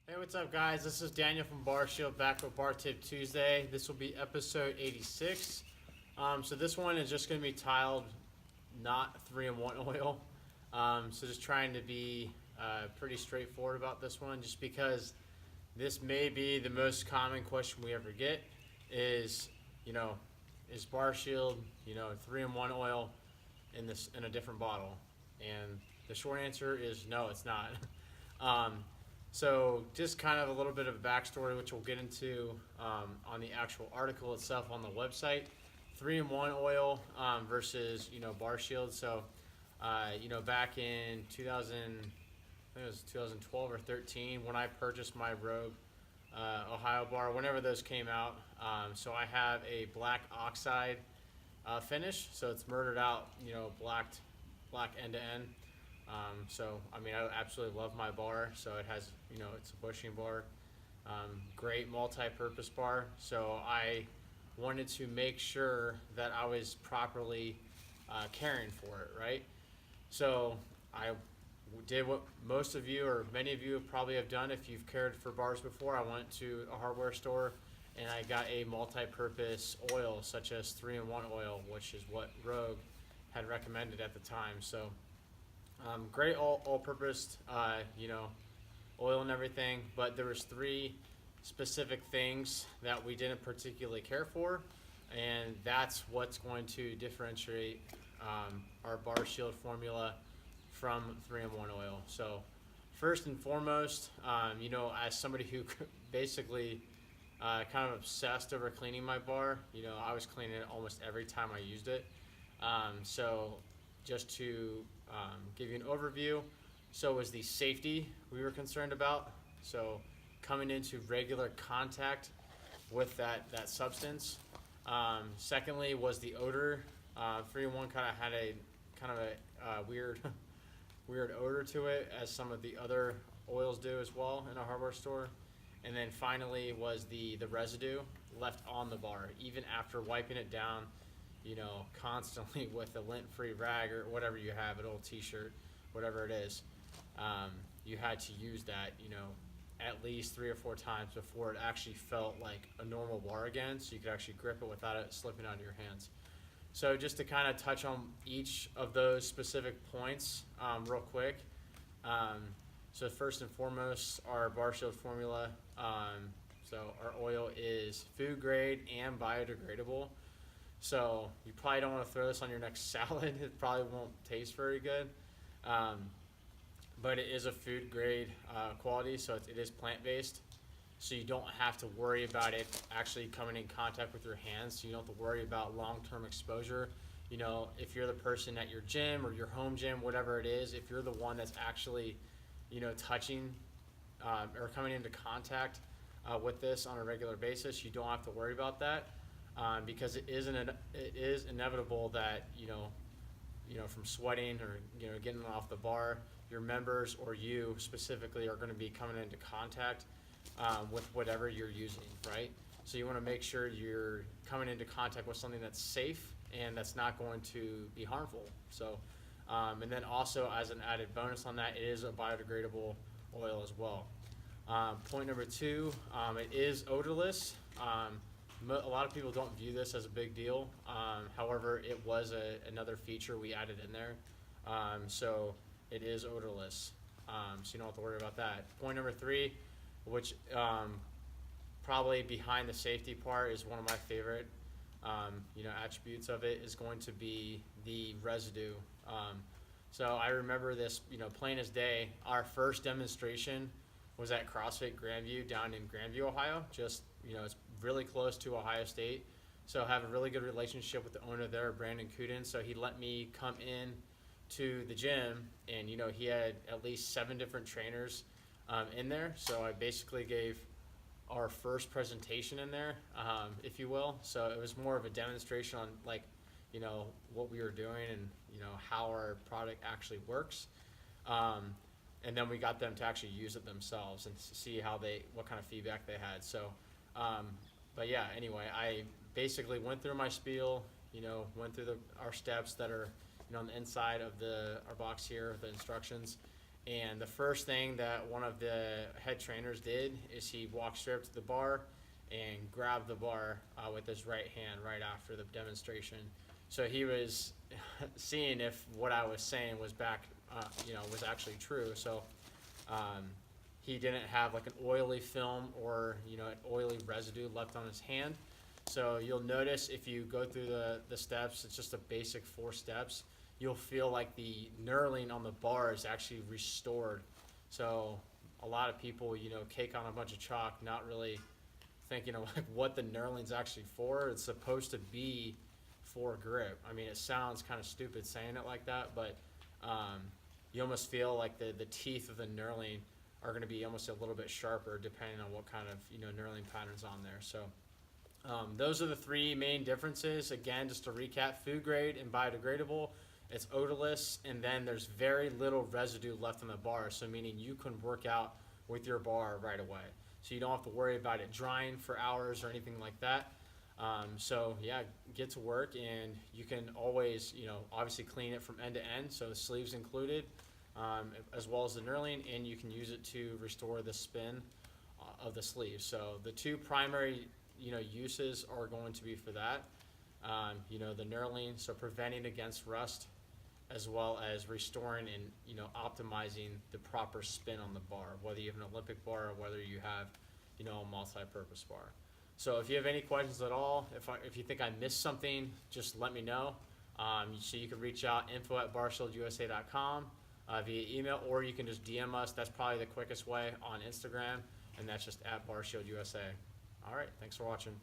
Hey, what's up, guys? This is Daniel from Bar Shield back with Bar Tip Tuesday. This will be episode 86. So this one is just going to be tiled, not 3-in-1 oil. So just trying to be pretty straightforward about this one, just because this may be the most common question we ever get is, is Bar Shield, 3-in-1 oil in a different bottle? And the short answer is no, it's not. So just kind of a little bit of a backstory, which we'll get into on the actual article itself on the website. 3-in-1 oil versus Bar Shield. So back in 2000, I think it was 2012 or 13 when I purchased my Rogue Ohio bar. Whenever those came out, so I have a black oxide finish. So it's murdered out, black end to end. I absolutely love my bar. So it has, it's a bushing bar, great multi-purpose bar. So I wanted to make sure that I was properly caring for it, right? So I did what most of you or many of you probably have done if you've cared for bars before. I went to a hardware store and I got a multi-purpose oil such as 3-in-1 oil, which is what Rogue had recommended at the time. So great all-purpose, oil and everything, but there was three specific things that we didn't particularly care for, and that's what's going to differentiate our Bar Shield formula from 3-in-1 oil. So first and foremost, as somebody who basically kind of obsessed over cleaning my bar, I was cleaning it almost every time I used it. So just to give you an overview, so was the safety we were concerned about. So coming into regular contact with that substance. Secondly was the odor. 3-in-1 had a weird weird odor to it, as some of the other oils do as well in a hardware store. And then finally was the residue left on the bar, even after wiping it down, constantly with a lint-free rag or whatever you have, an old t-shirt, whatever it is. You had to use that, at least 3 or 4 times before it actually felt like a normal bar again, so you could actually grip it without it slipping out of your hands. So just to kind of touch on each of those specific points real quick. So first and foremost, our Bar Shield formula. So our oil is food grade and biodegradable. So you probably don't want to throw this on your next salad. It probably won't taste very good. But it is a food grade quality, so it is plant-based. So you don't have to worry about it actually coming in contact with your hands. So you don't have to worry about long-term exposure. If you're the person at your gym or your home gym, whatever it is, if you're the one that's actually, touching or coming into contact with this on a regular basis, you don't have to worry about that. Because it is inevitable that from sweating or getting off the bar, your members or you specifically are going to be coming into contact with whatever you're using, right? So you want to make sure you're coming into contact with something that's safe and that's not going to be harmful. So, and then also as an added bonus on that, it is a biodegradable oil as well. Point number 2, it is odorless. A lot of people don't view this as a big deal. However, it was another feature we added in there. So it is odorless. So you don't have to worry about that. Point number 3, which probably behind the safety part is one of my favorite attributes of it, is going to be the residue. So I remember this, plain as day. Our first demonstration was at CrossFit Grandview down in Grandview, Ohio. Just, it's really close to Ohio State. So I have a really good relationship with the owner there, Brandon Kuden. So he let me come in to the gym, and he had at least 7 different trainers in there. So I basically gave our first presentation in there, if you will. So it was more of a demonstration on what we were doing and how our product actually works. And then we got them to actually use it themselves and see what kind of feedback they had. So, but yeah, anyway, I basically went through my spiel, went through our steps that are, on the inside of our box here, the instructions, And the first thing that one of the head trainers did is he walked straight up to the bar and grabbed the bar with his right hand right after the demonstration. So he was seeing if what I was saying was was actually true. So he didn't have like an oily film or an oily residue left on his hand. So you'll notice if you go through the steps, it's just a basic 4 steps. You'll feel like the knurling on the bar is actually restored. So a lot of people, cake on a bunch of chalk, not really thinking of like what the knurling's actually for. It's supposed to be for grip. I mean, it sounds kind of stupid saying it like that, but you almost feel like the teeth of the knurling are going to be almost a little bit sharper depending on what kind of knurling patterns on there. So those are the 3 main differences. Again, just to recap: food grade and biodegradable. It's odorless, and then there's very little residue left on the bar, so meaning you can work out with your bar right away. So you don't have to worry about it drying for hours or anything like that. So yeah, get to work, and you can always, obviously clean it from end to end, so the sleeves included, as well as the knurling, and you can use it to restore the spin of the sleeves. So the 2 primary, uses are going to be for that. The knurling, so preventing against rust, as well as restoring and optimizing the proper spin on the bar, whether you have an Olympic bar or whether you have a multi-purpose bar. So if you have any questions at all, if you think I missed something, just let me know. So you can reach out info@barshieldUSA.com via email, or you can just DM us. That's probably the quickest way on Instagram, and that's just @BarshieldUSA. All right, thanks for watching.